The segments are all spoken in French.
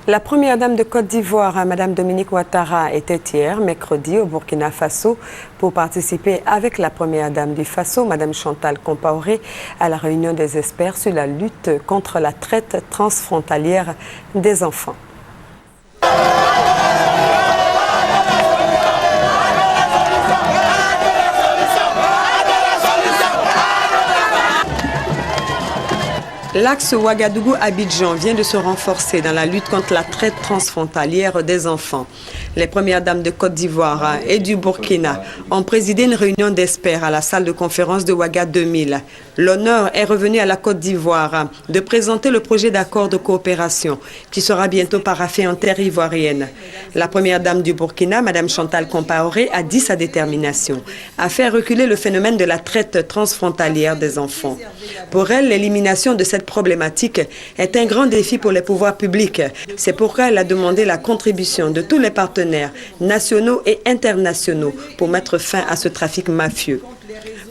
La première dame de Côte d'Ivoire, Mme Dominique Ouattara, était hier, mercredi, au Burkina Faso pour participer avec la première dame du Faso, Mme Chantal Compaoré, à la réunion des experts sur la lutte contre la traite transfrontalière des enfants. L'axe Ouagadougou-Abidjan vient de se renforcer dans la lutte contre la traite transfrontalière des enfants. Les premières dames de Côte d'Ivoire et du Burkina ont présidé une réunion d'experts à la salle de conférence de Ouaga 2000. L'honneur est revenu à la Côte d'Ivoire de présenter le projet d'accord de coopération qui sera bientôt paraphé en terre ivoirienne. La première dame du Burkina, Mme Chantal Compaoré, a dit sa détermination à faire reculer le phénomène de la traite transfrontalière des enfants. Pour elle, l'élimination de cette problématique est un grand défi pour les pouvoirs publics. C'est pourquoi elle a demandé la contribution de tous les partenaires nationaux et internationaux pour mettre fin à ce trafic mafieux.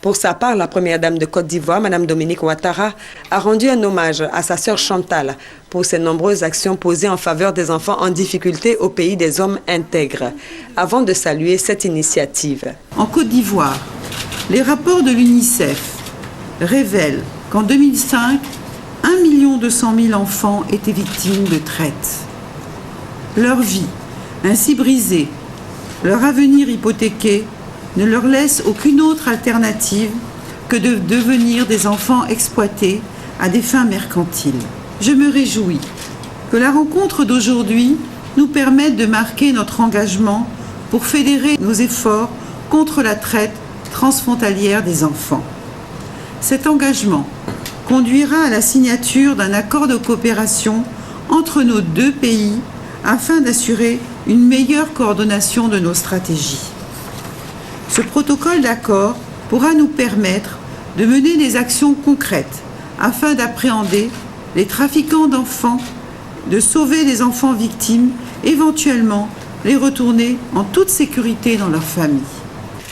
Pour sa part, la première dame de Côte d'Ivoire, Mme Dominique Ouattara, a rendu un hommage à sa sœur Chantal pour ses nombreuses actions posées en faveur des enfants en difficulté au pays des hommes intègres, avant de saluer cette initiative. En Côte d'Ivoire, les rapports de l'UNICEF révèlent qu'en 2005, 1 200 000 enfants étaient victimes de traite. Leur vie, ainsi brisée, leur avenir hypothéqué, ne leur laisse aucune autre alternative que de devenir des enfants exploités à des fins mercantiles. Je me réjouis que la rencontre d'aujourd'hui nous permette de marquer notre engagement pour fédérer nos efforts contre la traite transfrontalière des enfants. Cet engagement conduira à la signature d'un accord de coopération entre nos deux pays afin d'assurer une meilleure coordination de nos stratégies. Ce protocole d'accord pourra nous permettre de mener des actions concrètes afin d'appréhender les trafiquants d'enfants, de sauver les enfants victimes, éventuellement les retourner en toute sécurité dans leur famille.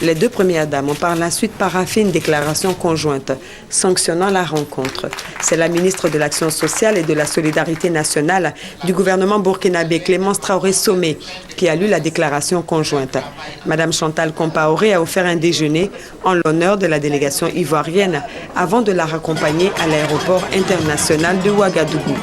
Les deux premières dames ont par la suite paraphé une déclaration conjointe sanctionnant la rencontre. C'est la ministre de l'Action sociale et de la Solidarité nationale du gouvernement burkinabé, Clémence Traoré-Somé, qui a lu la déclaration conjointe. Madame Chantal Compaoré a offert un déjeuner en l'honneur de la délégation ivoirienne avant de la raccompagner à l'aéroport international de Ouagadougou.